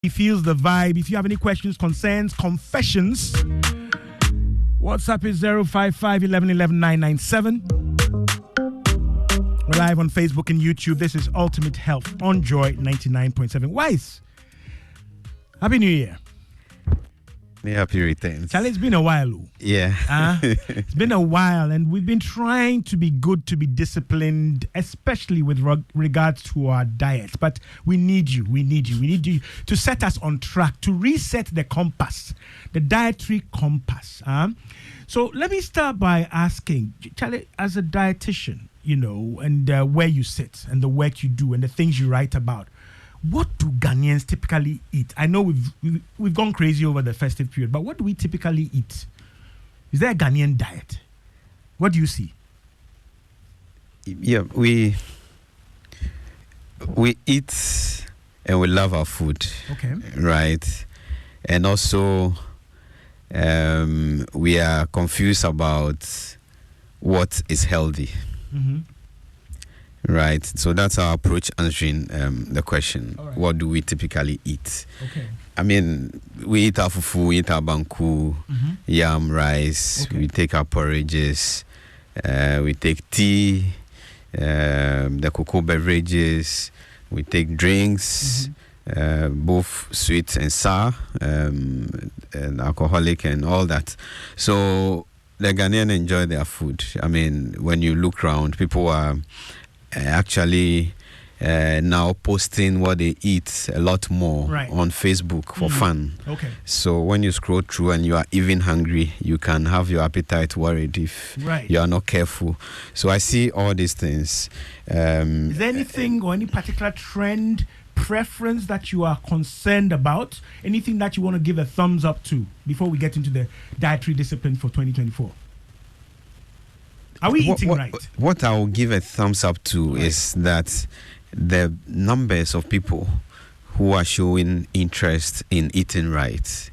He feels the vibe. If you have any questions, concerns, confessions, WhatsApp is 055 11 11 997. We're live on Facebook and YouTube. This is Ultimate Health on Joy 99.7. Wise, Happy New Year. Happy returns. Charlie, it's been a while. Yeah. It's been a while, and we've been trying to be good, to be disciplined, especially with regards to our diet. But we need you. We need you to set us on track, to reset the compass, the dietary compass. So let me start by asking, Charlie, as a dietitian, and where you sit and the work you do and the things you write about, what do Ghanaians typically eat? I know we've gone crazy over the festive period, but what do we typically eat? Is there a Ghanaian diet? What do you see? Yeah, we eat and we love our food. Okay. Right. And also we are confused about what is healthy. Mm-hmm. Right, so that's our approach answering the question. Right. What do we typically eat? Okay. I mean, we eat our fufu, we eat our banku, yam, rice, Okay. we take our porridges, we take tea, the cocoa beverages, we take drinks, both sweet and sour, and alcoholic and all that. So the Ghanaians enjoy their food. I mean, when you look around, people are actually now posting what they eat a lot more on Facebook for fun. Okay. So when you scroll through and you are even hungry, you can have your appetite worried if you are not careful. So I see all these things. Is there anything or any particular trend, preference that you are concerned about? Anything that you want to give a thumbs up to before we get into the dietary discipline for 2024? Are we eating right? What I will give a thumbs up to is that the numbers of people who are showing interest in eating right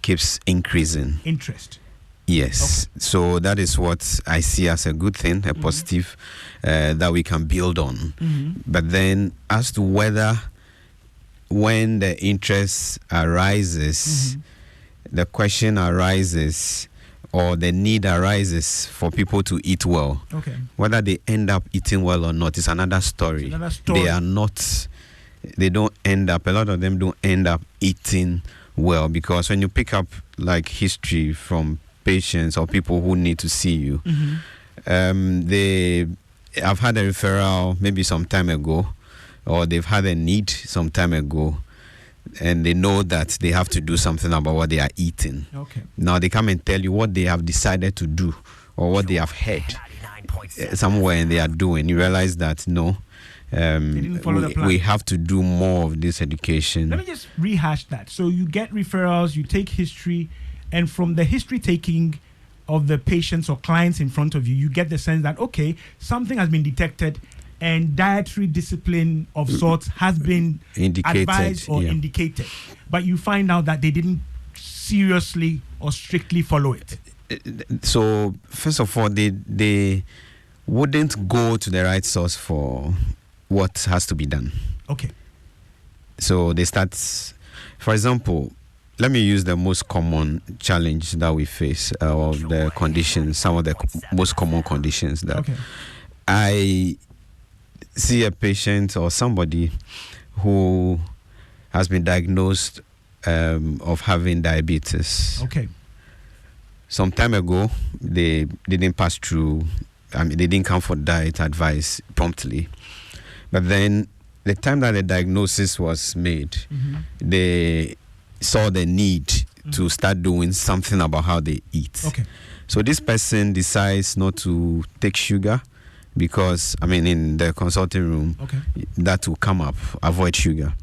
keeps increasing. Interest. Yes. Okay. So that is what I see as a good thing, a positive that we can build on. But then as to whether when the interest arises, the question arises, or the need arises for people to eat well. Okay. Whether they end up eating well or not is another story. They don't end up, a lot of them don't end up eating well, because when you pick up like history from patients or people who need to see you, I've had a referral maybe some time ago, or they've had a need some time ago, and they know that they have to do something about what they are eating. Okay. Now they come and tell you what they have decided to do or what they have heard somewhere and they are doing. You realize that no, we have to do more of this education. Let me just rehash that. So you get referrals, you take history, and from the history taking of the patients or clients in front of you, you get the sense that, okay, something has been detected and dietary discipline of sorts has been advised or indicated. But you find out that they didn't seriously or strictly follow it. So, first of all, they wouldn't go to the right source for what has to be done. Okay. So they start, for example, let me use the most common challenge that we face, or the conditions, some of the most common conditions that I see a patient or somebody who has been diagnosed of having diabetes. Okay. Some time ago, they didn't pass through, they didn't come for diet advice promptly. But then the time that the diagnosis was made, they saw the need to start doing something about how they eat. Okay. So this person decides not to take sugar, because, in the consulting room, that will come up, avoid sugar.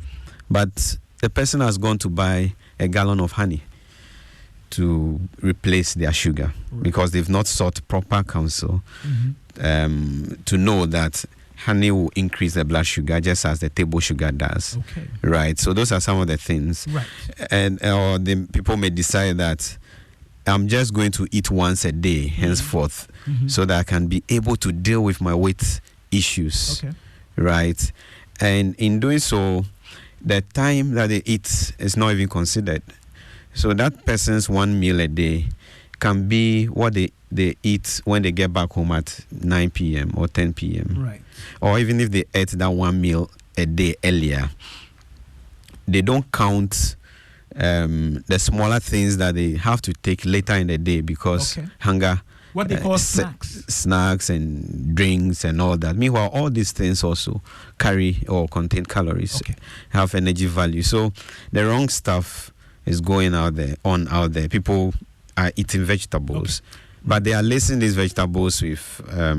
But the person has gone to buy a gallon of honey to replace their sugar, because they've not sought proper counsel to know that honey will increase the blood sugar just as the table sugar does. Okay. Right. So those are some of the things. Right. And or the people may decide that I'm just going to eat once a day henceforth, so that I can be able to deal with my weight issues. Okay. Right. And in doing so, the time that they eat is not even considered. So that person's one meal a day can be what they eat when they get back home at 9 p.m. or 10 p.m. Right. Or even if they ate that one meal a day earlier, they don't count the smaller things that they have to take later in the day because hunger. What they call snacks. Snacks and drinks and all that. Meanwhile, all these things also carry or contain calories, have energy value. So the wrong stuff is going out there. People are eating vegetables. But they are lacing these vegetables with a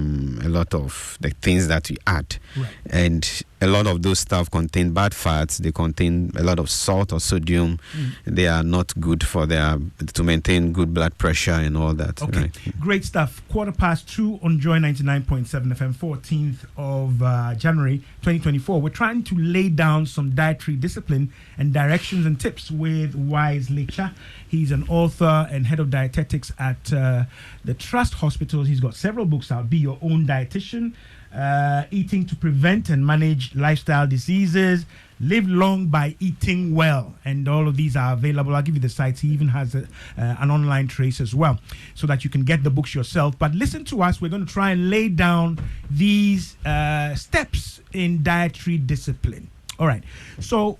lot of the things that we add. Right. And a lot of those stuff contain bad fats. They contain a lot of salt or sodium. They are not good to maintain good blood pressure and all that. Okay, right? Great stuff. 2:15 on Joy 99.7 FM, 14th of January 2024. We're trying to lay down some dietary discipline and directions and tips with Wise Lekya. He's an author and head of dietetics at the Trust Hospital. He's got several books out. Be Your Own Dietitian, Eating to Prevent and Manage Lifestyle Diseases, Live Long by Eating Well. And all of these are available. I'll give you the sites. He even has an online trace as well so that you can get the books yourself. But listen to us. We're going to try and lay down these steps in dietary discipline. All right. So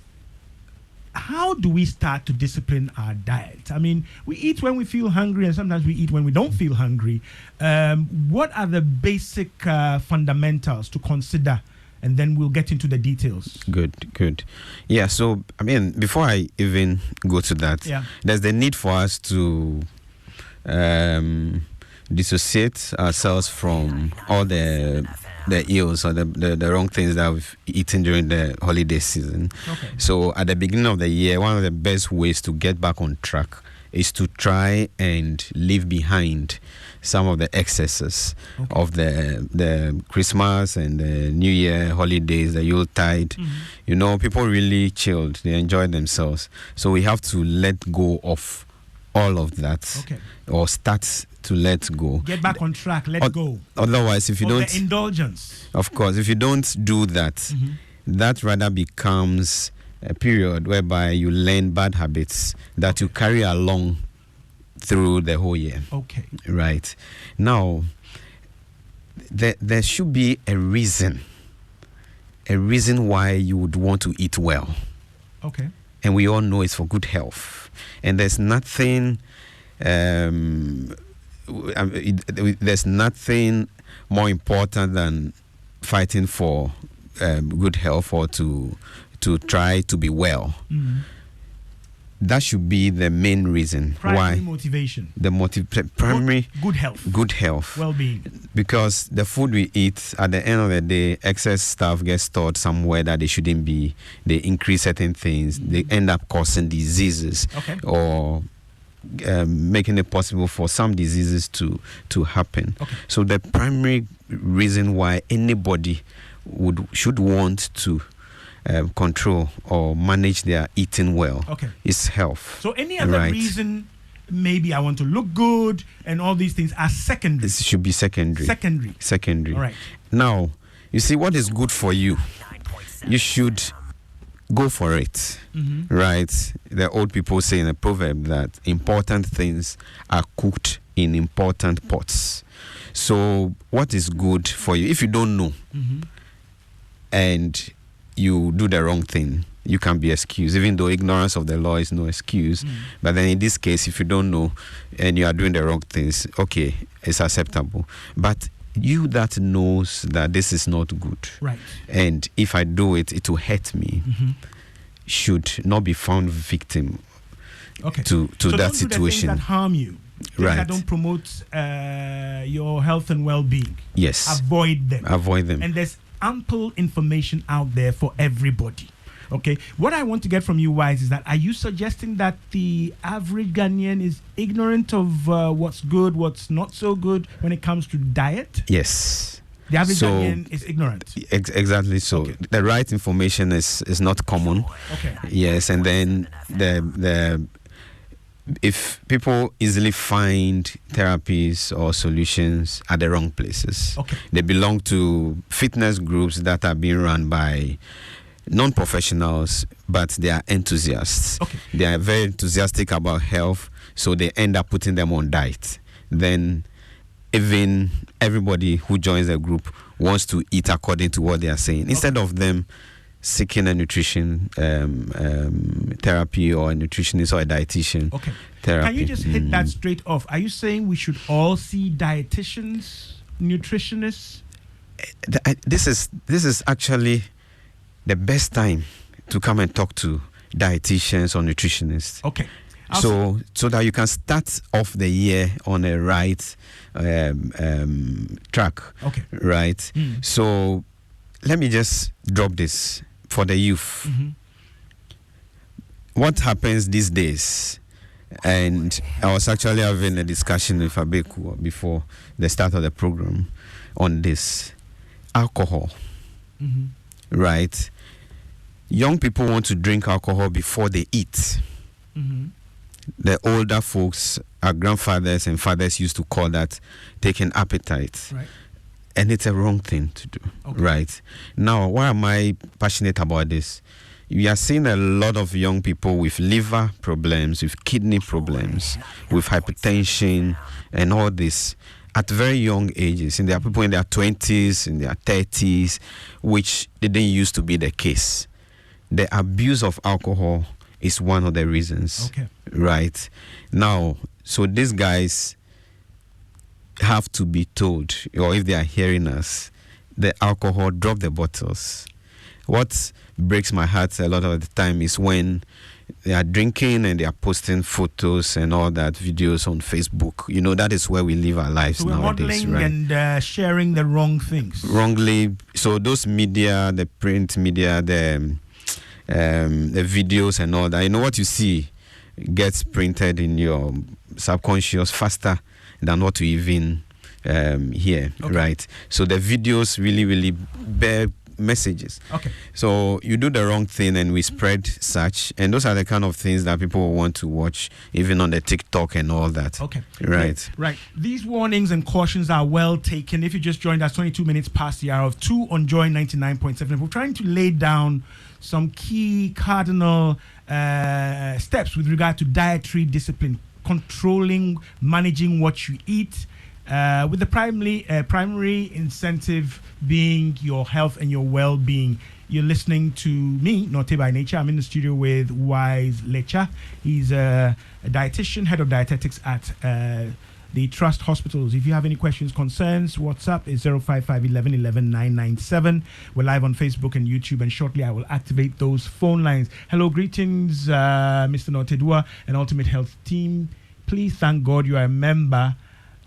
how do we start to discipline our diet? I mean, we eat when we feel hungry and sometimes we eat when we don't feel hungry. What are the basic fundamentals to consider? And then we'll get into the details. Good. Yeah, so, I mean, before I even go to that, there's the need for us to dissociate ourselves from all the ills or the wrong things that we've eaten during the holiday season. So at the beginning of the year, one of the best ways to get back on track is to try and leave behind some of the excesses of the Christmas and the New Year holidays, the Yuletide. You know, people really chilled. They enjoyed themselves. So we have to let go of all of that or start to let go. Get back on track, let go. Otherwise, if you don't... the indulgence. Of course, if you don't do that, that rather becomes a period whereby you learn bad habits that you carry along through the whole year. Right. Now, there should be a reason why you would want to eat well. And we all know it's for good health. And there's nothing... there's nothing more important than fighting for good health or to try to be well. That should be the main reason. Primary motivation. The primary good health. Good health. Well-being. Because the food we eat, at the end of the day, excess stuff gets stored somewhere that they shouldn't be. They increase certain things. They end up causing diseases or making it possible for some diseases to happen. So the primary reason why anybody should want to control or manage their eating well is health. So any other reason, maybe I want to look good and all these things, are secondary. It should be secondary. Secondary. All right. Now, you see, what is good for you, you should go for it. Right? The old people say in a proverb that important things are cooked in important pots. So what is good for you? If you don't know and you do the wrong thing, you can be excused, even though ignorance of the law is no excuse. But then in this case, if you don't know and you are doing the wrong things, it's acceptable. But you that knows that this is not good, and if I do it, it will hurt me, should not be found victim to so that situation. Do the things that harm you. Things that don't promote your health and well-being. Yes. Avoid them. And there's ample information out there for everybody. What I want to get from you, Wise, is that are you suggesting that the average Ghanaian is ignorant of what's good, what's not so good when it comes to diet? Yes. The average Ghanaian is ignorant. Exactly so. The right information is not common. Yes, and then if people easily find therapies or solutions at the wrong places, they belong to fitness groups that are being run by non-professionals, but they are enthusiasts. Okay. They are very enthusiastic about health, so they end up putting them on diet. Then even everybody who joins the group wants to eat according to what they are saying, instead of them seeking a nutrition therapy or a nutritionist or a dietitian therapy. Can you just hit that straight off? Are you saying we should all see dietitians, nutritionists? This is actually the best time to come and talk to dietitians or nutritionists. Okay. So that you can start off the year on a right track. Okay. Right. So let me just drop this for the youth. What happens these days? And I was actually having a discussion with Abeku before the start of the program on this. Alcohol. Right. Young people want to drink alcohol before they eat. The older folks, our grandfathers and fathers used to call that taking appetite. Right. And it's a wrong thing to do. Right. Now, why am I passionate about this? We are seeing a lot of young people with liver problems, with kidney problems, with hypertension and all this at very young ages. And there are people in their 20s, in their 30s, which didn't used to be the case. The abuse of alcohol is one of the reasons. Right. Now, so these guys have to be told, or if they are hearing us, the alcohol, drop the bottles. What breaks my heart a lot of the time is when they are drinking and they are posting photos and all that, videos on Facebook. You know, that is where we live our lives so we're nowadays, modeling and sharing the wrong things. Wrongly. So those media, the print media, the videos and all that, you know, what you see gets printed in your subconscious faster than what you even hear, right? So the videos really bear messages. So you do the wrong thing and we spread such, and those are the kind of things that people want to watch, even on the TikTok and all that. Right. These warnings and cautions are well taken. If you just joined us, 22 minutes past the hour of 2 on Joy 99.7. We're trying to lay down some key cardinal steps with regard to dietary discipline, controlling, managing what you eat, with the primary incentive being your health and your well-being. You're listening to me, Norte by Nature. I'm in the studio with Wise Lecha. He's a dietitian, head of dietetics at the Trust Hospitals. If you have any questions, concerns, WhatsApp is 055 11 11 997. We're live on Facebook and YouTube, and shortly I will activate those phone lines. Hello, greetings, Mr. Notedua and Ultimate Health team. Please thank God you are a member.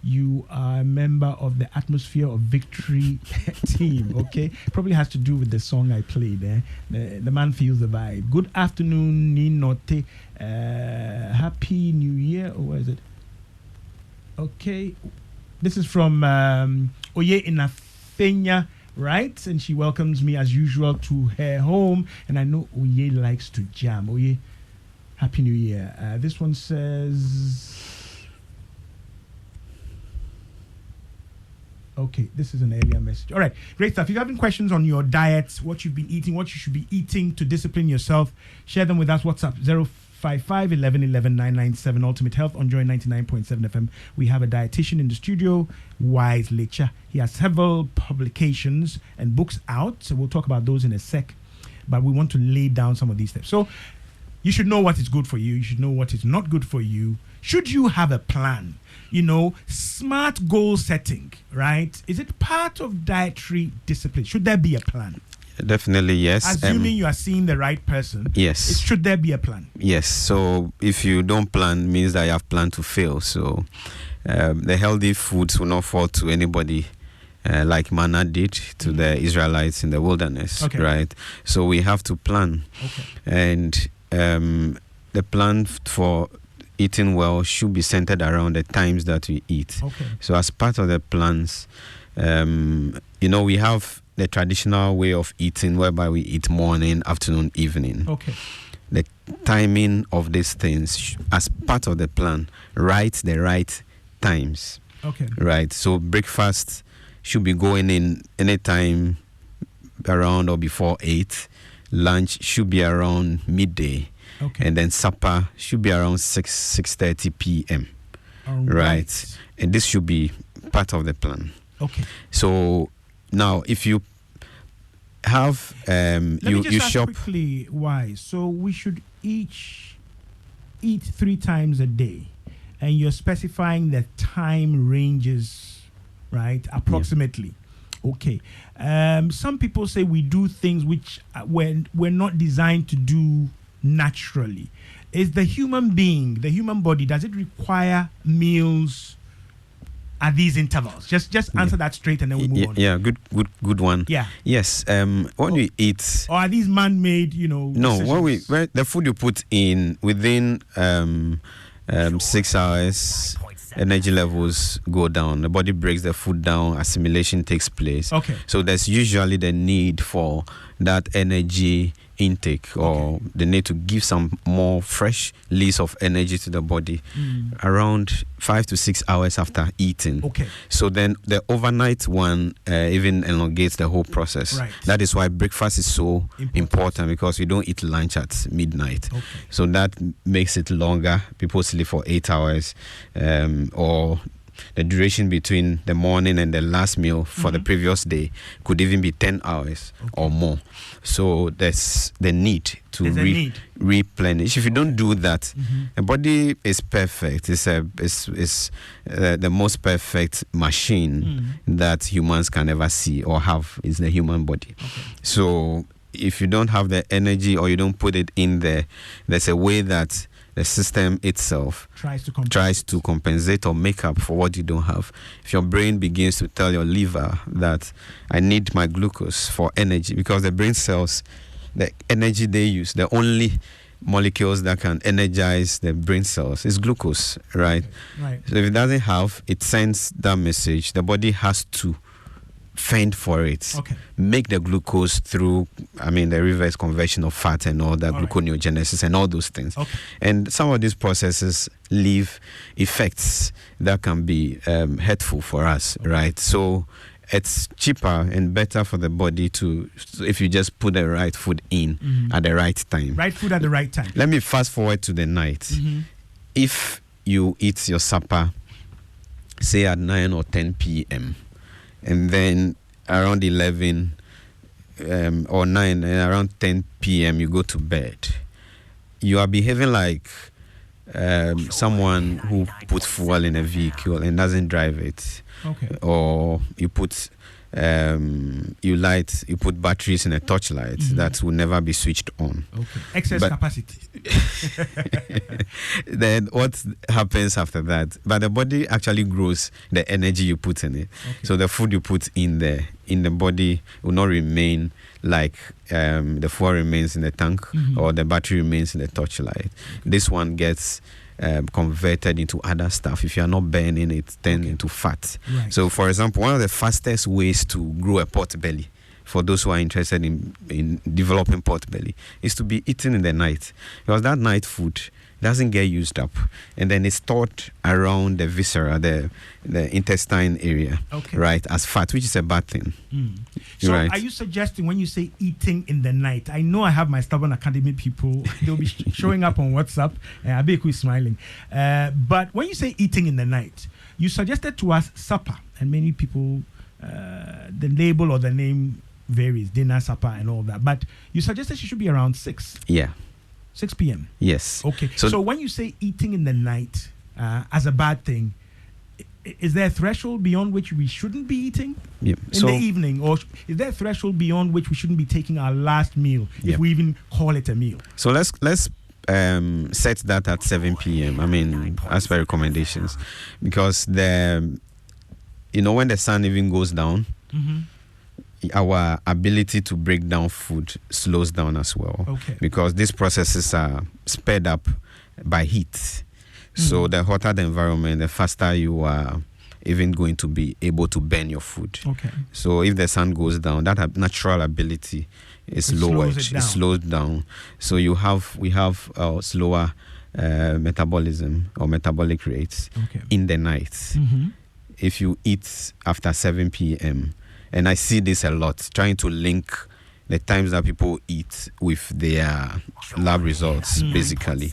You are a member of the Atmosphere of Victory team, okay? Probably has to do with the song I played there. The man feels the vibe. Good afternoon, Ninote. Happy New Year, or what is it? Okay. This is from Oye Inafenya, right? And she welcomes me as usual to her home. And I know Oye likes to jam. Oye, Happy New Year. This one says... Okay, this is an earlier message. All right, great stuff. If you have any questions on your diet, what you've been eating, what you should be eating to discipline yourself, share them with us. WhatsApp 055 11 11 997. Ultimate Health on Joy 99.7 FM. We have a dietitian in the studio, Wise Lecha. He has several publications and books out, so we'll talk about those in a sec. But we want to lay down some of these steps. So you should know what is good for you. You should know what is not good for you. Should you have a plan? You know, smart goal setting, right? Is it part of dietary discipline? Should there be a plan? Definitely, yes. Assuming you are seeing the right person. Yes. Should there be a plan? Yes. So if you don't plan, means that you have planned to fail. So the healthy foods will not fall to anybody like manna did to the Israelites in the wilderness, right? So we have to plan. And the plan for eating well should be centered around the times that we eat. So as part of the plans, you know, we have the traditional way of eating whereby we eat morning, afternoon, evening. The timing of these things as part of the plan, write the right times. Right. So breakfast should be going in anytime around or before 8. lunch should be around midday, Okay. and then supper should be around 6:30 p.m. All Right. And this should be part of the plan. Okay. So now, if you have Let me you just ask shop, quickly why. So we should each eat 3 times a day, and you're specifying the time ranges, right? Approximately. Okay. Some people say we do things which we're not designed to do naturally. Is the human being, the human body, does it require meals at these intervals? Just answer that straight, and then we move on. yeah, good one. Yeah. Yes. When you eat, Or are these man-made, no, decisions? when the food you put in within 6 hours, energy levels go down. The body breaks the food down, assimilation takes place. Okay. So there's usually the need for that energy intake, or the need to give some more fresh lease of energy to the body around 5 to 6 hours after eating. Okay. So then the overnight one even elongates the whole process. Right. That is why breakfast is so important, because we don't eat lunch at midnight. Okay. So that makes it longer. People sleep for 8 hours, or the duration between the morning and the last meal for the previous day could even be 10 hours or more. So there's the need to replenish. If you don't do that, the body is perfect. It's the most perfect machine that humans can ever see or have, is the human body. Okay. So if you don't have the energy, or you don't put it in there, there's a way that the system itself tries to compensate or make up for what you don't have. If your brain begins to tell your liver that I need my glucose for energy, because the brain cells, the energy they use, the only molecules that can energize the brain cells is glucose, right? Okay. Right. So if it doesn't have, it sends that message. The body has to fend for it. Okay. Make the glucose through, the reverse conversion of fat and all that, gluconeogenesis and all those things. Okay. And some of these processes leave effects that can be hurtful for us, right? So it's cheaper and better for the body if you just put the right food in at the right time. Right food at the right time. Let me fast forward to the night. If you eat your supper, say at 9 or 10 p.m., and then around 11 or 9, and around 10 p.m. you go to bed, you are behaving like someone who puts fuel in a vehicle and doesn't drive it. Okay. Or you put you put batteries in a torchlight that will never be switched on. Okay. Excess capacity. Then what happens after that? But the body actually grows the energy you put in it. Okay. So the food you put in the body will not remain like the fuel remains in the tank or the battery remains in the torchlight. This one gets converted into other stuff. If you are not burning it, turn into fat. Right. So, for example, one of the fastest ways to grow a pot belly, for those who are interested in developing pot belly, is to be eaten in the night, because that night food doesn't get used up, and then it's stored around the viscera, the intestine area, right, as fat, which is a bad thing. So right. Are you suggesting, when you say eating in the night, I know I have my stubborn academy people, they'll be showing up on WhatsApp, and I'll be smiling. But when you say eating in the night, you suggested to us supper, and many people, the label or the name varies, dinner, supper, and all that. But you suggested it should be around 6. Yeah. 6 p.m. Yes. Okay. So when you say eating in the night as a bad thing, is there a threshold beyond which we shouldn't be eating in the evening? Or is there a threshold beyond which we shouldn't be taking our last meal, if we even call it a meal? So let's set that at 7 p.m. As per recommendations. Because when the sun even goes down, our ability to break down food slows down as well. Okay. Because these processes are sped up by heat. So the hotter the environment, the faster you are even going to be able to burn your food. Okay. So if the sun goes down, that natural ability is lowered. It slows down. So we have slower metabolism or metabolic rates in the night. If you eat after 7 p.m., and I see this a lot, trying to link the times that people eat with their lab results, basically.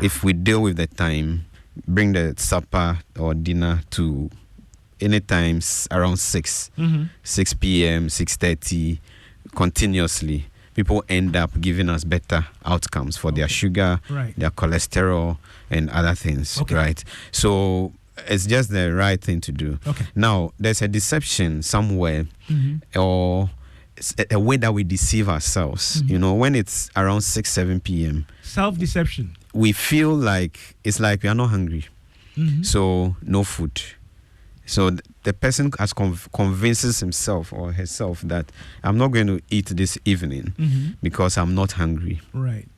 If we deal with the time, bring the supper or dinner to any times around 6 p.m., 6:30, continuously, people end up giving us better outcomes for their sugar, their cholesterol, and other things, right? So it's just the right thing to do. Now, there's a deception somewhere, or a way that we deceive ourselves. You know, when it's around 6, 7 p.m., self-deception. We feel like it's like we are not hungry, so no food. So the person has convinces himself or herself that I'm not going to eat this evening because I'm not hungry. Right.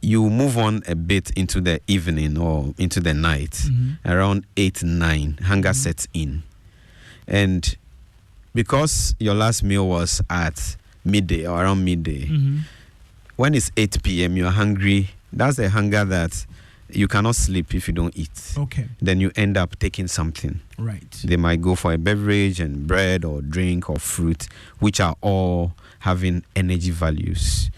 You move on a bit into the evening or into the night, around 8, 9, hunger sets in. And because your last meal was at midday or around midday, when it's 8 p.m., you're hungry. That's the hunger that you cannot sleep if you don't eat. Then you end up taking something. Right. They might go for a beverage and bread or drink or fruit, which are all having energy values.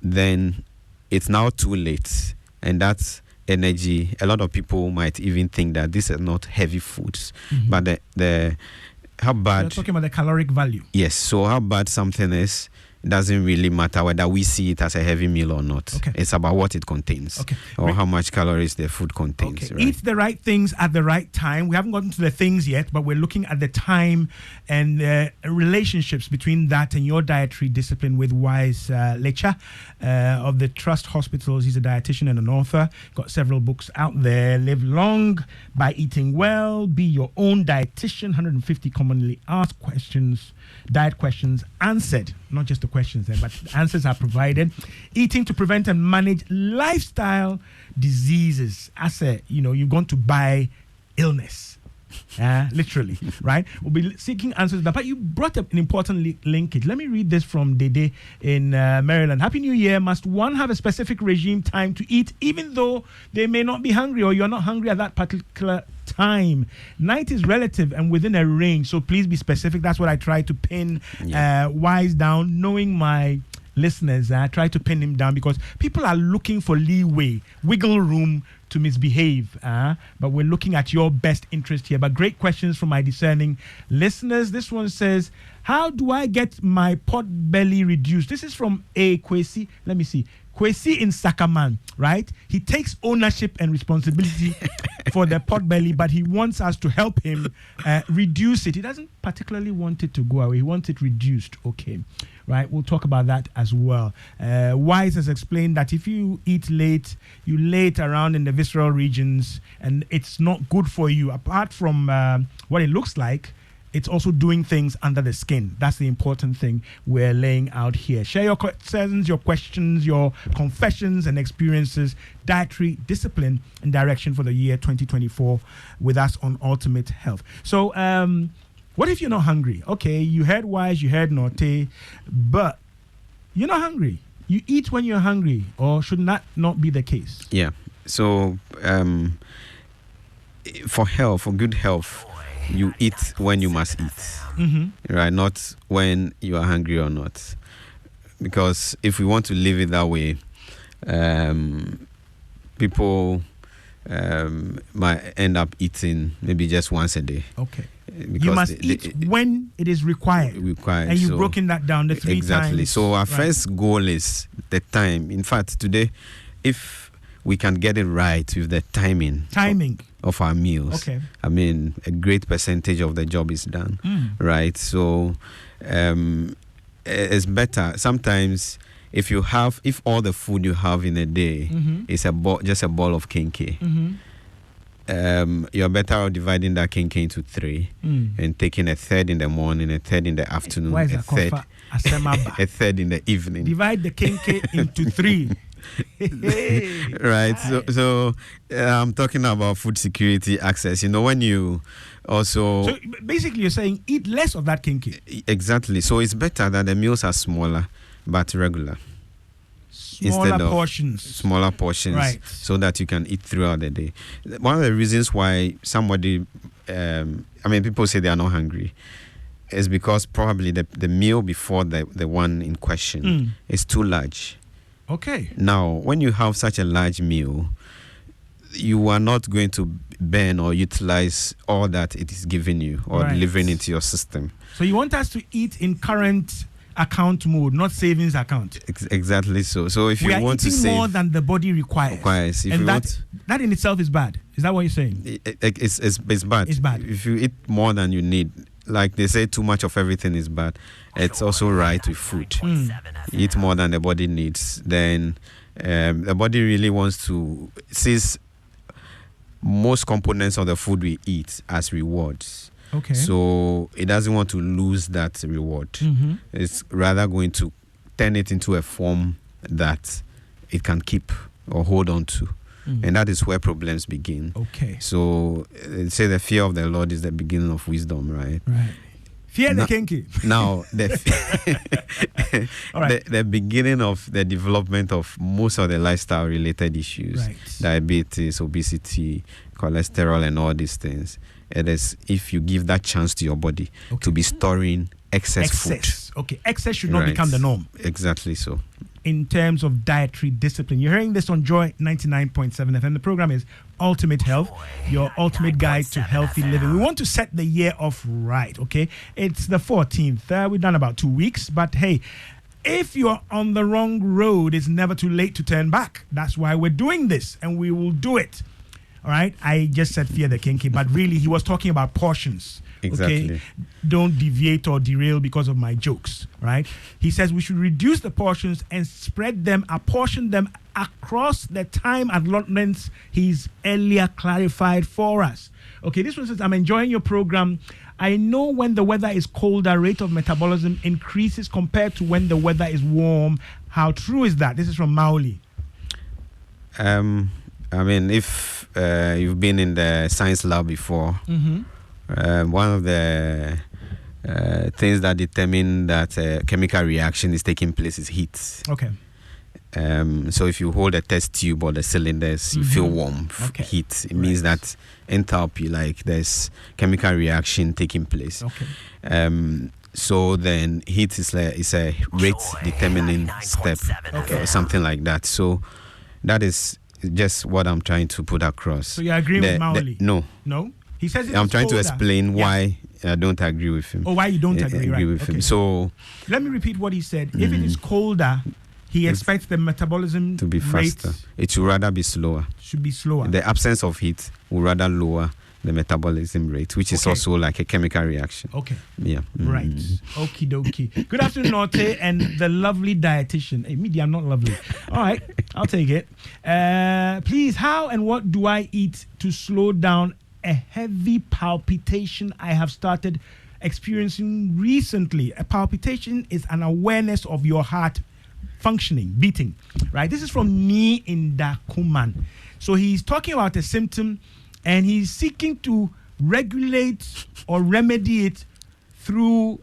Then it's now too late. And that's energy. A lot of people might even think that this is not heavy foods. But the how bad... You're talking about the caloric value. Yes. So how bad something is, doesn't really matter whether we see it as a heavy meal or not. It's about what it contains or how much calories the food contains. Right? Eat the right things at the right time. We haven't gotten to the things yet, but we're looking at the time and relationships between that and your dietary discipline with Wise Lecha of the Trust Hospitals. He's a dietitian and an author. Got several books out there. Live long by eating well. Be your own dietitian. 150 commonly asked questions, diet questions answered. Not just the questions there, but the answers are provided. Eating to prevent and manage lifestyle diseases. As you're going to buy illness. Literally, right? We'll be seeking answers. But you brought up an important linkage. Let me read this from Dede in Maryland. Happy New Year. Must one have a specific regime time to eat, even though they may not be hungry or you're not hungry at that particular time? Night is relative and within a range, so please be specific. That's what I try to pin Wise down, knowing my listeners. I try to pin him down because people are looking for leeway, wiggle room to misbehave, but we're looking at your best interest here. But great questions from my discerning listeners. This one says, how do I get my pot belly reduced? This is from A. Kwesi. Let me see. Kwesi in Sakaman, right? He takes ownership and responsibility for the pot belly, but he wants us to help him reduce it. He doesn't particularly want it to go away. He wants it reduced. Okay, right? We'll talk about that as well. Wise has explained that if you eat late, you late around in the visceral regions, and it's not good for you. Apart from what it looks like, it's also doing things under the skin. That's the important thing we're laying out here. Share your concerns, your questions, your confessions and experiences, dietary discipline and direction for the year 2024 with us on Ultimate Health. So, what if you're not hungry? Okay, you heard Wise, you heard Norte, but you're not hungry. You eat when you're hungry, or should that not be the case? Yeah. So, for health, for good health, you eat when you must eat, right? Not when you are hungry or not. Because if we want to live it that way, people might end up eating maybe just once a day. Okay. You must eat when it is required. And you've broken that down the 3 times. Exactly. So our first goal is the time. In fact, today, if we can get it right with the timing of our meals, okay, I mean, a great percentage of the job is done, right? So it's better. Sometimes if all the food you have in a day is just a ball of kenkey, you're better off dividing that kenkey into 3 and taking a third in the morning, a third in the afternoon, a third in the evening. Divide the kenkey into 3. Right. So I'm talking about food security access. When you also... So basically you're saying eat less of that kenkey. Exactly. So it's better that the meals are smaller but regular. Smaller portions. Right. So that you can eat throughout the day. One of the reasons why somebody... people say they are not hungry. is because probably the meal before the one in question is too large. Okay. Now, when you have such a large meal, you are not going to burn or utilize all that it is giving you or delivering into your system. So you want us to eat in current account mode, not savings account. Exactly so. So if you want to save more than the body requires. If and you that in itself is bad. Is that what you're saying? It's bad. It's bad. If you eat more than you need, like they say, too much of everything is bad. It's also right with food. You eat more than the body needs, then the body really wants to sees most components of the food we eat as rewards. Okay. So it doesn't want to lose that reward. It's rather going to turn it into a form that it can keep or hold on to. And that is where problems begin. Okay. So they say the fear of the Lord is the beginning of wisdom, right? Right. Fear the kinky. Now, the beginning of the development of most of the lifestyle-related issues, diabetes, obesity, cholesterol, and all these things, it is if you give that chance to your body to be storing excess food. Okay, excess should not become the norm. Exactly so. In terms of dietary discipline, you're hearing this on Joy 99.7 FM. The program is Ultimate Health, your ultimate guide to healthy living. We want to set the year off right, okay? It's the 14th. We've done about 2 weeks, but hey, if you're on the wrong road, it's never too late to turn back. That's why we're doing this, and we will do it. All right? I just said fear the kinky, but really he was talking about portions. Exactly. Okay? Don't deviate or derail because of my jokes, right? He says we should reduce the portions and apportion them across the time allotments he's earlier clarified for us. Okay, this one says, I'm enjoying your program. I know when the weather is colder, rate of metabolism increases compared to when the weather is warm. How true is that? This is from Mauli. I mean, if you've been in the science lab before, one of the things that determine that chemical reaction is taking place is heat. Okay. So if you hold a test tube or the cylinders, you feel warm, heat. It means that enthalpy, like there's chemical reaction taking place. Okay. So then heat is a rate determining step or something like that. So that is just what I'm trying to put across. So you agree with Mauli? No. He says I'm trying to explain why I don't agree with him. Oh, why you don't agree with him. So let me repeat what he said. If it is colder, he expects the metabolism to be faster. It should rather be slower. Should be slower. The absence of heat will rather lower the metabolism rate, which is also like a chemical reaction. Okay. Yeah. Right. Okie dokie. Good afternoon, Norte, and the lovely dietitian. Hey, media, I'm not lovely. All right, I'll take it. Please, how and what do I eat to slow down a heavy palpitation I have started experiencing recently? A palpitation is an awareness of your heart functioning, beating, right? This is from Ni Indakuman. So he's talking about a symptom and he's seeking to regulate or remedy it through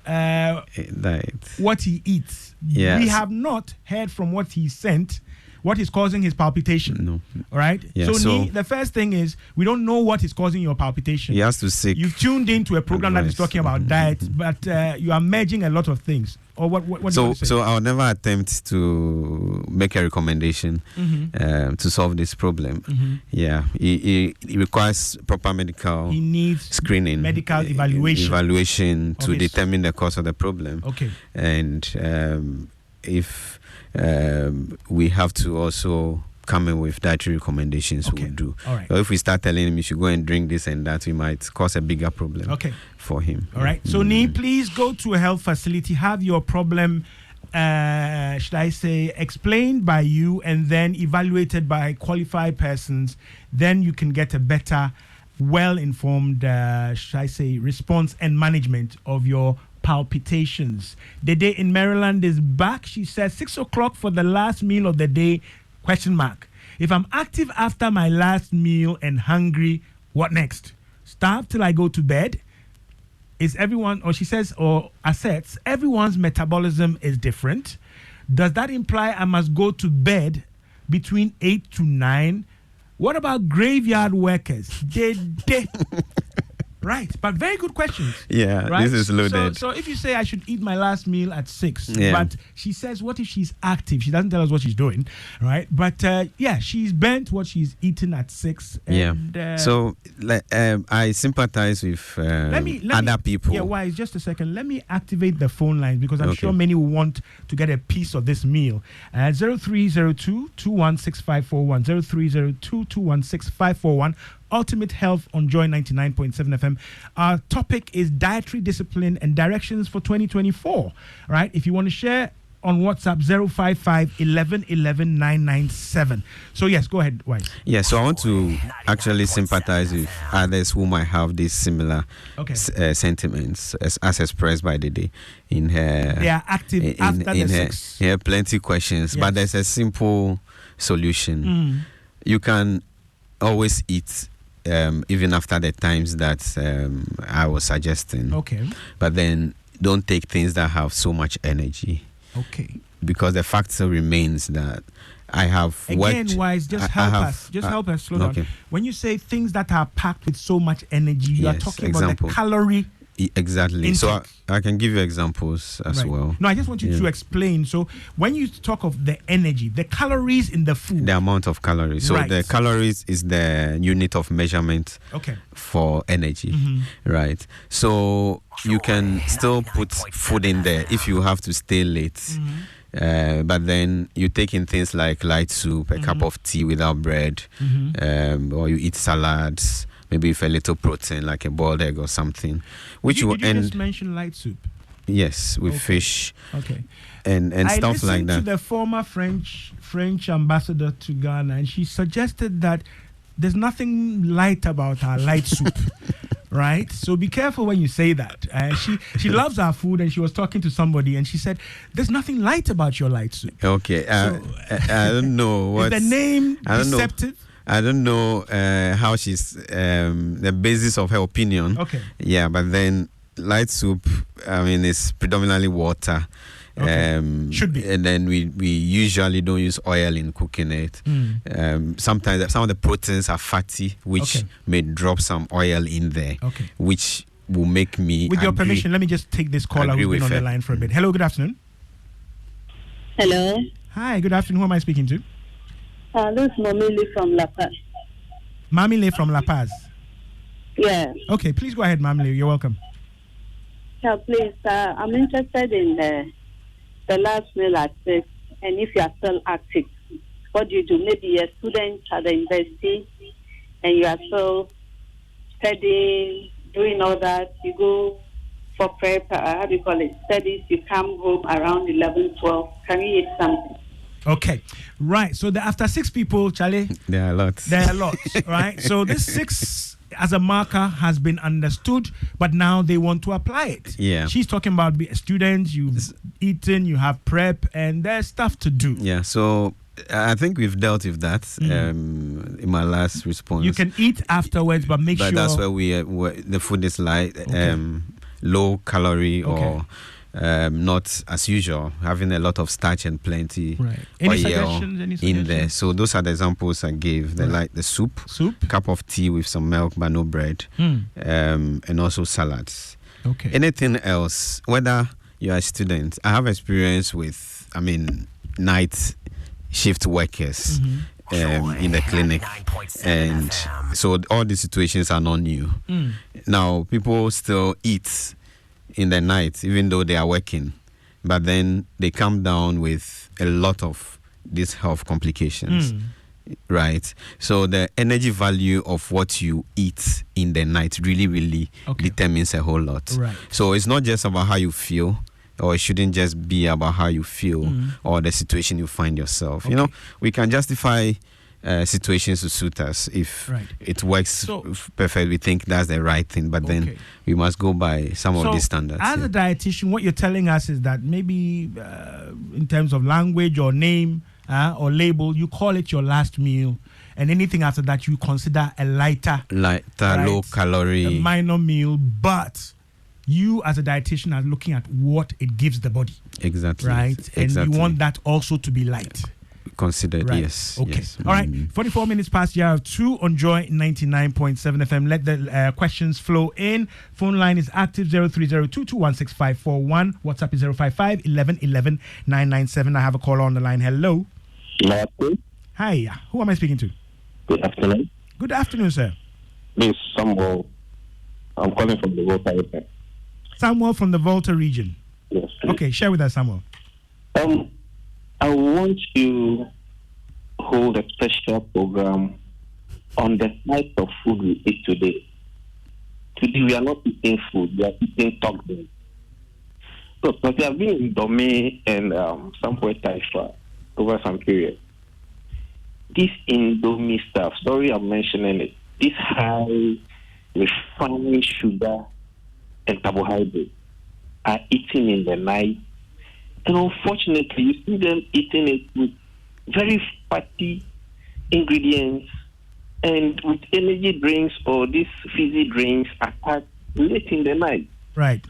what he eats. Yes. We have not heard from what he sent what is causing his palpitation. No. All right? Yeah, so the first thing is we don't know what is causing your palpitation. He has to seek. You've tuned into a program that is talking about diet, but you are merging a lot of things. Or what do you want to say? So I'll never attempt to make a recommendation to solve this problem. Yeah, it requires proper medical screening, medical evaluation to determine the cause of the problem. Okay. And if we have to also come in with dietary recommendations, we'll do. All right. So if we start telling him you should go and drink this and that, we might cause a bigger problem for him. All right. So, Ni, please go to a health facility, have your problem, should I say, explained by you and then evaluated by qualified persons. Then you can get a better, well-informed, should I say, response and management of your palpitations. The day in Maryland is back. She says 6 o'clock for the last meal of the day, ? If I'm active after my last meal and hungry, what next? Starve till I go to bed? Is everyone, or she says, or asserts, everyone's metabolism is different. Does that imply I must go to bed between 8 to 9? What about graveyard workers? Right, but very good questions. Yeah, right? this is loaded. So if you say I should eat my last meal at 6, Yeah. but she says, what if she's active? She doesn't tell us what she's doing, right? But she's burnt what she's eaten at 6. And, So I sympathize with other people. Yeah, why? Just a second. Let me activate the phone lines because I'm Okay. sure many will want to get a piece of this meal. 0302-216541, 0302-216541. Ultimate Health on Joy 99.7 FM. Our topic is dietary discipline and directions for 2024. Right? If you want to share on WhatsApp, 055 11 11 997. So yes, go ahead, Wise. Yeah, so I want to actually sympathize with others who might have these similar sentiments as expressed by Dede in her. They are active after the her, 6. Her plenty questions, Yes. but there's a simple solution. You can always eat even after the times that I was suggesting. Okay. But then don't take things that have so much energy. Okay. Because the fact still remains that I have Again, worked. Wise, just help us. Just help us. Slow down. When you say things that are packed with so much energy, you are talking about the calorie. Exactly. Intake. So I can give you examples as well. No, I just want you to explain. So when you talk of the energy, the calories in the food. The amount of calories. So the calories is the unit of measurement for energy. Right. So you can still put food in there if you have to stay late. But then you take in things like light soup, a cup of tea without bread, or you eat salads, maybe with a little protein like a boiled egg or something. Which did you just mention light soup? Yes, with fish. Okay. And stuff like that. I listened to the former French ambassador to Ghana, and she suggested that there's nothing light about our light soup. Right? So be careful when you say that. She loves our food, and she was talking to somebody, and she said, there's nothing light about your light soup. Okay. I don't know what. Is the name deceptive? I don't know how she's the basis of her opinion. Okay. Yeah, but then light soup, I mean, is predominantly water. Should be. And then we usually don't use oil in cooking it. Sometimes some of the proteins are fatty, which may drop some oil in there, which will make me. With your permission, let me just take this caller who's been on the line for a bit. Hello, good afternoon. Hello. Hi, good afternoon. Who am I speaking to? This is Mamile from La Paz. Mamile from La Paz. Yeah. Okay, please go ahead, Mamile. You're welcome. Yeah, please. I'm interested in the last meal at 6, and if you are still active, what do you do? Maybe you're a student at the university, and you are still studying, doing all that. You go for prep, studies. You come home around 11, 12. Can you eat something? Okay, right. So the after 6 people, Charlie, there are lots. Right? So this 6 as a marker has been understood, but now they want to apply it. Yeah. She's talking about being a student, you've eaten, you have prep, and there's stuff to do. Yeah, so I think we've dealt with that in my last response. You can eat afterwards, but make sure. But that's where the food is light, low calorie or not as usual, having a lot of starch and plenty oil in there. So those are the examples I gave. Like the soup, cup of tea with some milk but no bread, and also salads. Okay. Anything else, whether you're a student, I have experience with, night shift workers in the clinic, and so all these situations are not new. Now people still eat in the night, even though they are working, but then they come down with a lot of these health complications, right? So the energy value of what you eat in the night really determines a whole lot. Right. So it's not just about how you feel, or it shouldn't just be about how you feel or the situation you find yourself. You know, we can justify situations to suit us. If it works perfect, we think that's the right thing, but then we must go by some of these standards. As a dietitian, what you're telling us is that maybe in terms of language or name or label, you call it your last meal, and anything after that you consider a lighter, low calorie, a minor meal, but you as a dietitian are looking at what it gives the body. Exactly. Right? And you want that also to be light. considered. Right. Yes. Okay. Yes. All right. 44 minutes past the hour of 2 on Joy 99.7 FM. Let the questions flow in. Phone line is active 0302216541. WhatsApp is 055 11 997. I have a caller on the line. Hello. Hi. Who am I speaking to? Good afternoon. Good afternoon, sir. This is Samuel. I'm calling from the Volta region. Samuel from the Volta region. Yes. Okay, share with us, Samuel. I want to hold a special program on the type of food we eat today. Today we are not eating food, we are eating toxins. So, but we have been in Dome and somewhere Taifa over some period. This Indomie stuff, sorry I'm mentioning it, this high refined sugar and carbohydrate are eaten in the night. And unfortunately, you see them eating it with very fatty ingredients and with energy drinks or these fizzy drinks are late in the night. Right.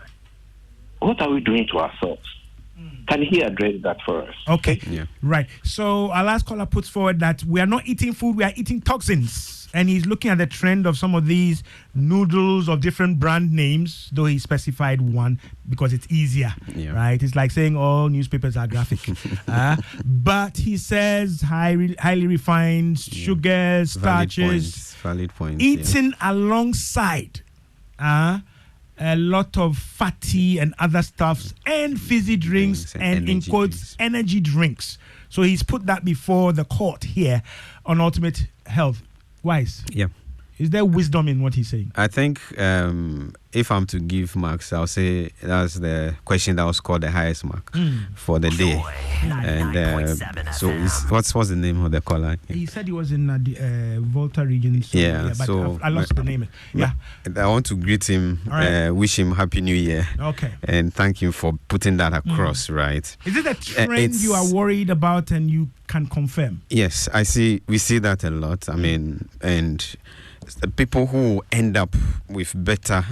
What are we doing to ourselves? Can he address that for us? Okay. Yeah. Right. So our last caller puts forward that we are not eating food, we are eating toxins. And he's looking at the trend of some of these noodles of different brand names, though he specified one because it's easier. Yeah. Right. It's like saying all newspapers are graphic. But he says highly refined sugars, starches, Valid points. eaten alongside a lot of fatty and other stuffs and fizzy drinks and in energy quotes drinks. energy drinks. So he's put that before the court here on Ultimate Health. Wise. Yeah. Is there wisdom in what he's saying? I think if I'm to give marks, I'll say that's the question that was scored the highest mark for the day. And so what's the name of the caller? He said he was in the Volta region. So, but so I lost the name. Yeah. I want to greet him, right. wish him Happy New Year. Okay. And thank him for putting that across, right? Is it a trend you are worried about and you can confirm? Yes, we see that a lot. I mean, and the people who end up with better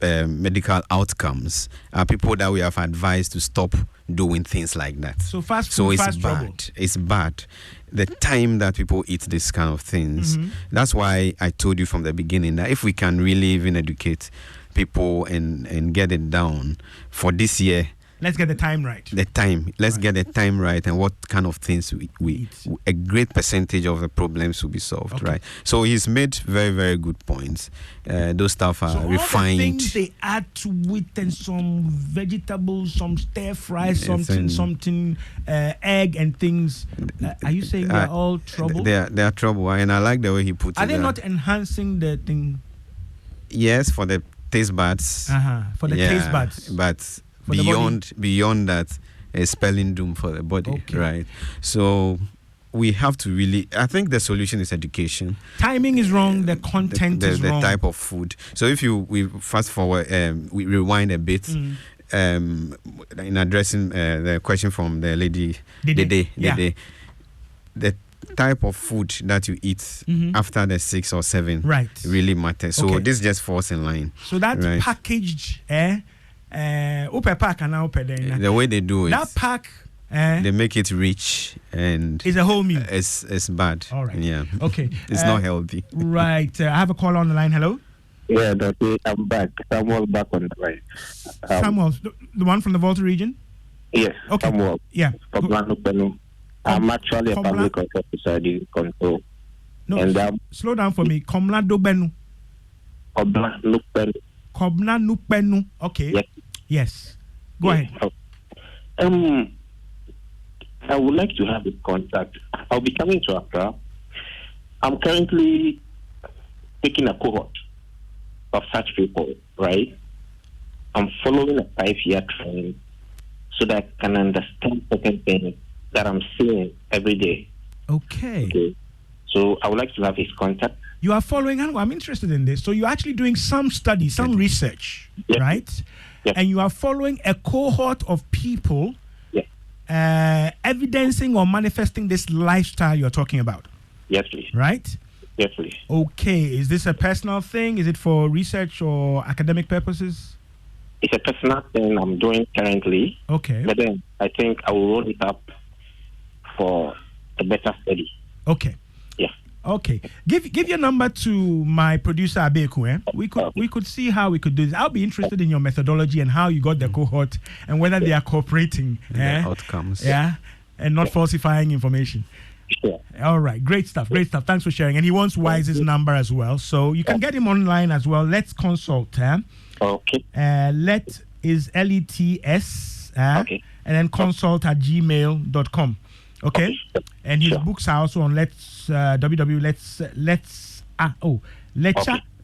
medical outcomes are people that we have advised to stop doing things like that. So fast food, so it's fast bad. trouble. It's bad. The time that people eat this kind of things. That's why I told you from the beginning that if we can really even educate people and get it down for this year. Let's get the time right. Let's get the time right, and what kind of things we a great percentage of the problems will be solved, Okay. right? So he's made very, very good points. Those stuff are So refined. all the things they add to it, and some vegetables, some stir fry, something, egg and things. Are you saying they're all trouble? They are trouble, and I like the way he put it. Are they not enhancing the thing? Yes, for the taste buds. For the taste buds. But For the beyond that, a spelling doom for the body, Okay. right? So we have to really. I think the solution is education. Timing is wrong. The content is the wrong. type of food. So if we fast forward, we rewind a bit. In addressing the question from the lady, Dede. the type of food that you eat after the 6 or 7 Right. really matters. So Okay. this just falls in line. So that Right. packaged, open pack and open then. The way they do it, That pack, they make it rich and is a whole meal. it's bad. All right. Yeah. Okay. It's not healthy. Right. I have a call on the line. Hello, Yeah, Doctor, I'm back. Samuel back on the line. Samuel, the one from the Volta region. Yes, Okay. Samuel Yeah. from Lanupenu. I'm actually a public health officer in control. No, And slow down for me. Komla dobenu. Lanupenu. Kobna nupenu. Okay. Yes. Yes. Go ahead. I would like to have a contact. I'll be coming to Accra. I'm currently taking a cohort of such people, right? I'm following a 5-year training so that I can understand certain things that I'm seeing every day. Okay. Okay. So I would like to have his contact. You are following. I'm interested in this. So you're actually doing some study, some research, Yes. right? Yes. And you are following a cohort of people, Yes. evidencing or manifesting this lifestyle you're talking about, Yes, please. right? Yes, please. Okay. Is this a personal thing? Is it for research or academic purposes? It's a personal thing I'm doing currently, Okay. but then I think I will roll it up for a better study. Okay. Yeah. Okay. Give your number to my producer Abeku. We could see how we could do this. I'll be interested in your methodology and how you got the cohort and whether they are cooperating. The outcomes. Yeah. And not falsifying information. Sure. All right. Great stuff. Thanks for sharing. And he wants Wise's number as well. So you can get him online as well. Let's consult. Okay. Let is LETS. Okay. And then consult@gmail.com. Okay. And his Sure. books are also on Let's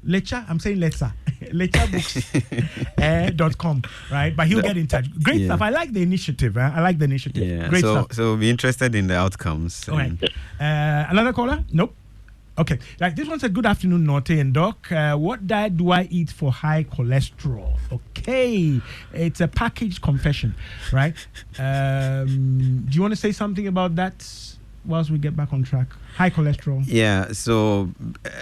Lecha. I'm saying Letsa. LechaBooks.com, right? But he'll get in touch. Great stuff. I like the initiative. I like the initiative. Yeah. Great stuff. So be interested in the outcomes. All right. Another caller? Nope. Okay. Like this one said, good afternoon, Norte and Doc. What diet do I eat for high cholesterol? Okay. It's a packaged confession, right? Do you want to say something about that whilst we get back on track? High cholesterol. Yeah, so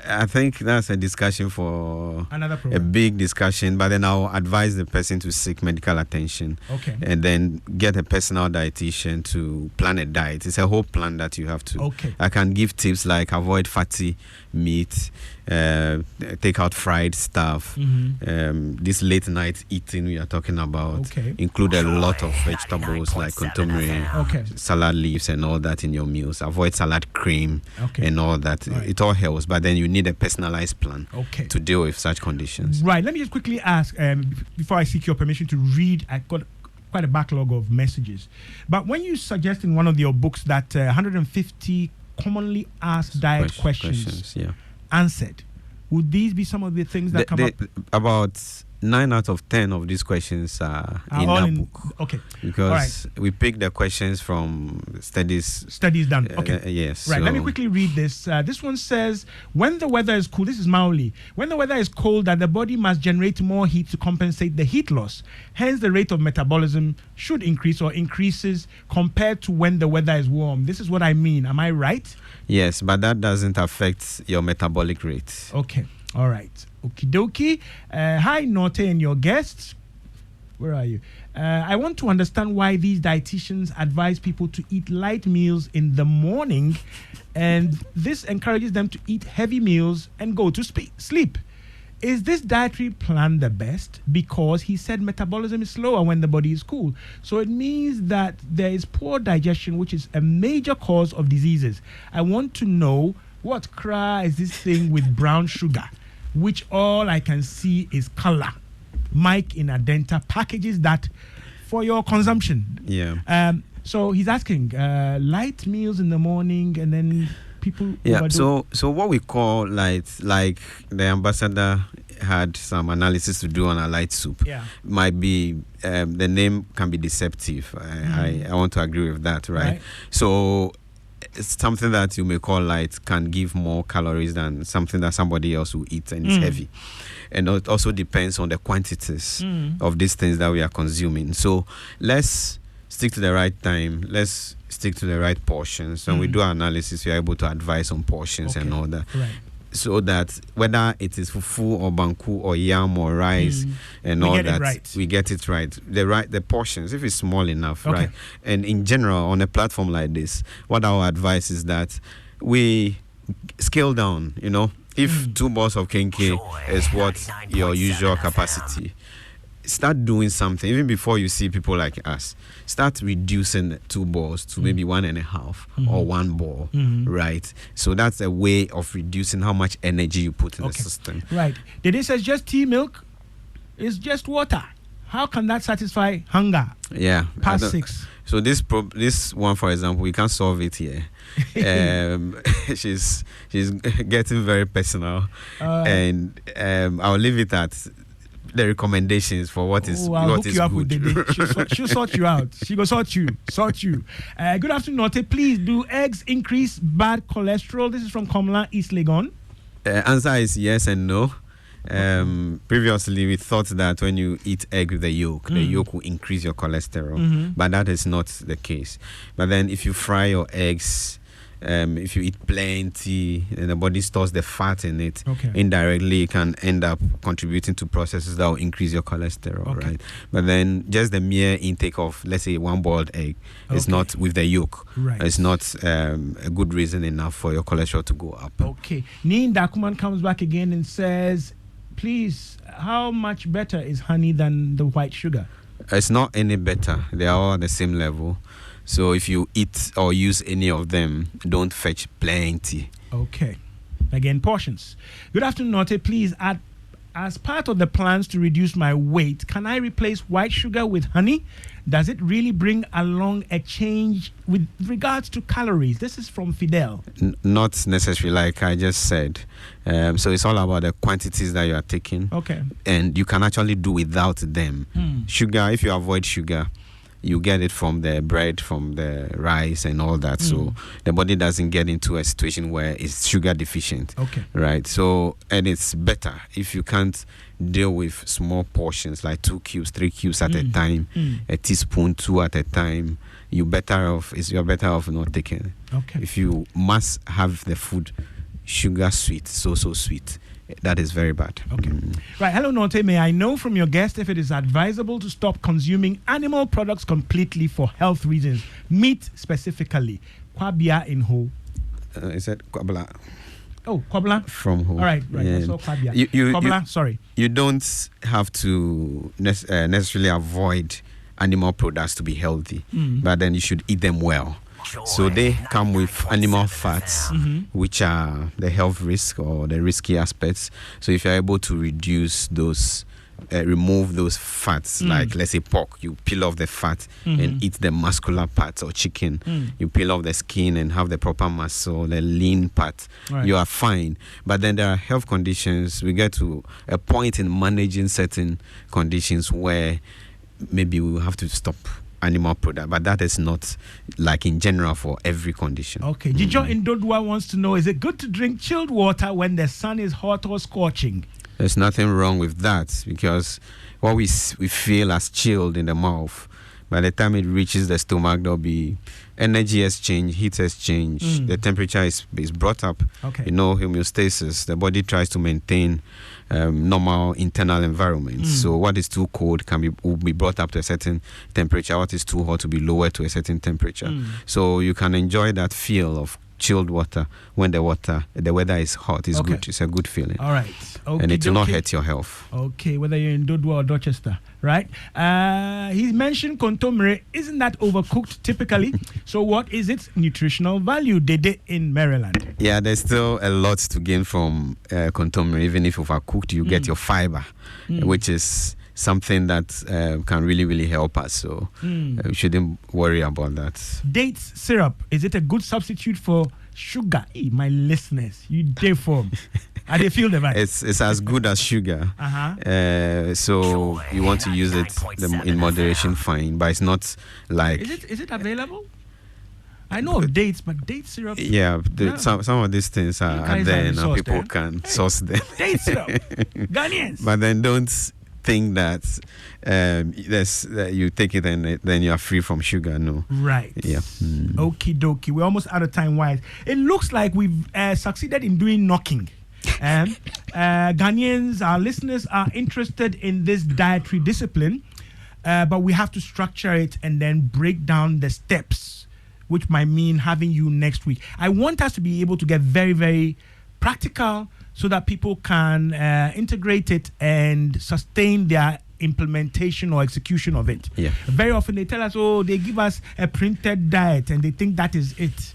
I think that's a discussion for Another program. a big discussion, but then I'll advise the person to seek medical attention. Okay. And then get a personal dietitian to plan a diet. It's a whole plan that you have to. Okay. I can give tips like avoid fatty meat, take out fried stuff. This late night eating we are talking about. Okay. Include a lot of vegetables like contomere, Okay. salad leaves and all that in your meals. Avoid salad cream and all that. Right. It all helps, but then you need a personalized plan Okay. to deal with such conditions. Right. Let me just quickly ask, before I seek your permission to read, I got quite a backlog of messages. But when you suggest in one of your books that 150 commonly asked diet questions yeah. answered, would these be some of the things that come up? About 9 out of 10 of these questions are in all that book. Okay. Because we pick the questions from studies. Studies done. Okay. Yes. Right. Let me so- quickly read this. This one says, when the weather is cool, this is Maoli. When the weather is cold, that the body must generate more heat to compensate the heat loss. Hence, the rate of metabolism should increase or increases compared to when the weather is warm. This is what I mean. Am I right? Yes, but that doesn't affect your metabolic rate. Okay. All right. Okie dokie. Hi, Norte and your guests. Where are you? I want to understand why these dietitians advise people to eat light meals in the morning, and this encourages them to eat heavy meals and go to sleep. Is this dietary plan the best? Because he said metabolism is slower when the body is cool. So it means that there is poor digestion, which is a major cause of diseases. I want to know what cry is this thing with brown sugar, which all I can see is color. Mike in Adenta packages that for your consumption. Yeah. So he's asking light meals in the morning, and then people Yeah. overdo. So what we call light, like the ambassador had some analysis to do on a light soup. Yeah. Might be the name can be deceptive. I want to agree with that, right? So it's something that you may call light can give more calories than something that somebody else will eat, and it's heavy. And it also depends on the quantities of these things that we are consuming. So let's stick to the right time. Let's stick to the right portions. When we do our analysis, we are able to advise on portions and all that. Right. So that whether it is fufu or banku or yam or rice and We all get it that, right. we get it right. The portions, if it's small enough, Okay. right? And in general, on a platform like this, what our advice is that we scale down. If 2 balls of kenke is what your usual capacity, start doing something. Even before you see people like us, start reducing 2 balls to maybe 1.5 or 1 ball, right? So that's a way of reducing how much energy you put in the system. Right. Dede says just tea milk is just water. How can that satisfy hunger? Yeah. Past 6. So this one, for example, we can't solve it here. She's getting very personal, and I'll leave it at the recommendations for what is I'll what hook is you up good. with Dede. She'll sort you out. She go sort you. Good afternoon, Norte. Please, do eggs increase bad cholesterol? This is from Komla, East Legon. Answer is yes and no. Previously, we thought that when you eat egg with the yolk will increase your cholesterol, but that is not the case. But then if you fry your eggs if you eat plenty and the body stores the fat in it, Okay. indirectly it can end up contributing to processes that will increase your cholesterol, Okay. right? But then just the mere intake of, let's say, one boiled egg is Okay. not with the yolk. Right. It's not a good reason enough for your cholesterol to go up. Okay. Nin Dakuman comes back again and says, please, how much better is honey than the white sugar? It's not any better. They are all at the same level. So if you eat or use any of them, don't fetch plenty. Okay. Again, portions. Good afternoon, Note. Please, as part of the plans to reduce my weight, can I replace white sugar with honey? Does it really bring along a change with regards to calories? This is from Fidel. Not necessarily, like I just said. So it's all about the quantities that you are taking. Okay. And you can actually do without them. Sugar, if you avoid sugar, you get it from the bread, from the rice and all that. So the body doesn't get into a situation where it's sugar deficient. Okay. Right. So, and it's better if you can't deal with small portions like 2 cubes, 3 cubes at a time, a teaspoon, 2 at a time. You're better off not taking it. Okay. If you must have the food sugar sweet, so sweet, that is very bad. Okay. Right. Hello, Note. May I know from your guest if it is advisable to stop consuming animal products completely for health reasons? Meat specifically. Kwabia in Ho. Is it Kwabla? Oh, Kwabla? From Ho. All right. Yeah. So Kwabia. You- Kwabla, sorry. You don't have to necessarily avoid animal products to be healthy, but then you should eat them well. So they come with animal fats, which are the health risk or the risky aspects. So if you're able to reduce those, remove those fats, like let's say pork, you peel off the fat and eat the muscular parts, or chicken, you peel off the skin and have the proper muscle, the lean part, Right. you are fine. But then there are health conditions. We get to a point in managing certain conditions where maybe we will have to stop animal product, but that is not like in general for every condition. Okay. Jijo in Dodua wants to know, is it good to drink chilled water when the sun is hot or scorching? There's nothing wrong with that, because what we feel as chilled in the mouth, by the time it reaches the stomach, there'll be energy exchange, heat exchange, the temperature is brought up. Okay. Homeostasis. The body tries to maintain normal internal environment. So what is too cold will be brought up to a certain temperature. What is too hot will be lowered to a certain temperature. So you can enjoy that feel of chilled water when the weather is hot. It's Okay. good. It's a good feeling. All right. Okay. And it will not hurt your health. Okay, whether you're in Dodua or Dorchester, right? He mentioned kontomire. Isn't that overcooked typically? So what is its nutritional value? Dede in Maryland. Yeah, there's still a lot to gain from kontomire. Even if overcooked, you get your fiber, which is something that can really, really help us. So we shouldn't worry about that. Dates syrup. Is it a good substitute for sugar? Hey, my listeners, you dare form. I they feel the vibe. It's as good as sugar. So you want to use it in moderation, fine. But it's not like... Is it available? I know of dates, but date syrup. Yeah, some of these things are guys there are now. resourced, People eh? can source them. Date syrup. Ghanaians. But then don't think that that you take it and then you are free from sugar. No. Right. Yeah. Okie dokie. We're almost out of time. Wise. It looks like we've succeeded in doing knocking. Ghanaians, our listeners, are interested in this dietary discipline, but we have to structure it and then break down the steps, which might mean having you next week. I want us to be able to get very, very practical so that people can integrate it and sustain their implementation or execution of it. Yeah. Very often they tell us, they give us a printed diet and they think that is it.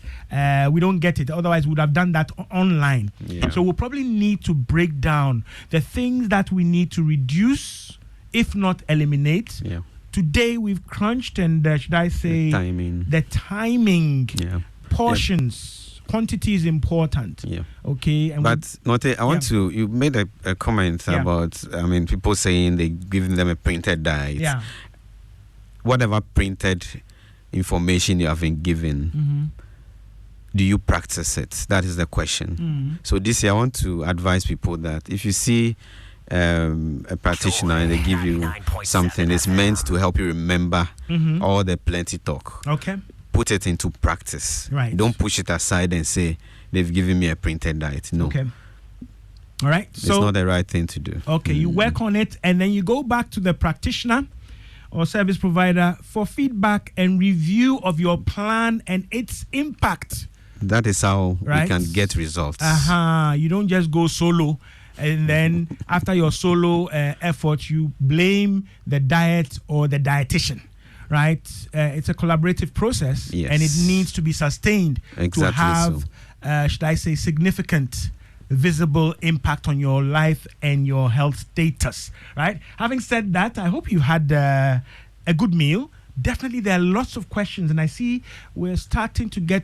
We don't get it. Otherwise, we would have done that online. Yeah. So we'll probably need to break down the things that we need to reduce, if not eliminate. Yeah. Today, we've crunched and, should I say, The timing. Yeah. portions. Quantity is important. Yeah. Okay. And But Note, I want to. You made a comment about. People saying they giving them a printed diet. yeah. Whatever printed information you have been given, do you practice it? That is the question. So this year, I want to advise people that if you see a practitioner and they give you something, it's meant to help you remember all the plenty talk. Okay. put it into practice. Right. Don't push it aside and say they've given me a printed diet. No. Okay. All right. It's not the right thing to do. Okay, you work on it and then you go back to the practitioner or service provider for feedback and review of your plan and its impact. That is how Right. we can get results. You don't just go solo and then after your solo effort, you blame the diet or the dietitian. Right? It's a collaborative process, Yes. and it needs to be sustained to Exactly have, should I say, significant visible impact on your life and your health status. Right? Having said that, I hope you had a good meal. Definitely, there are lots of questions, and I see we're starting to get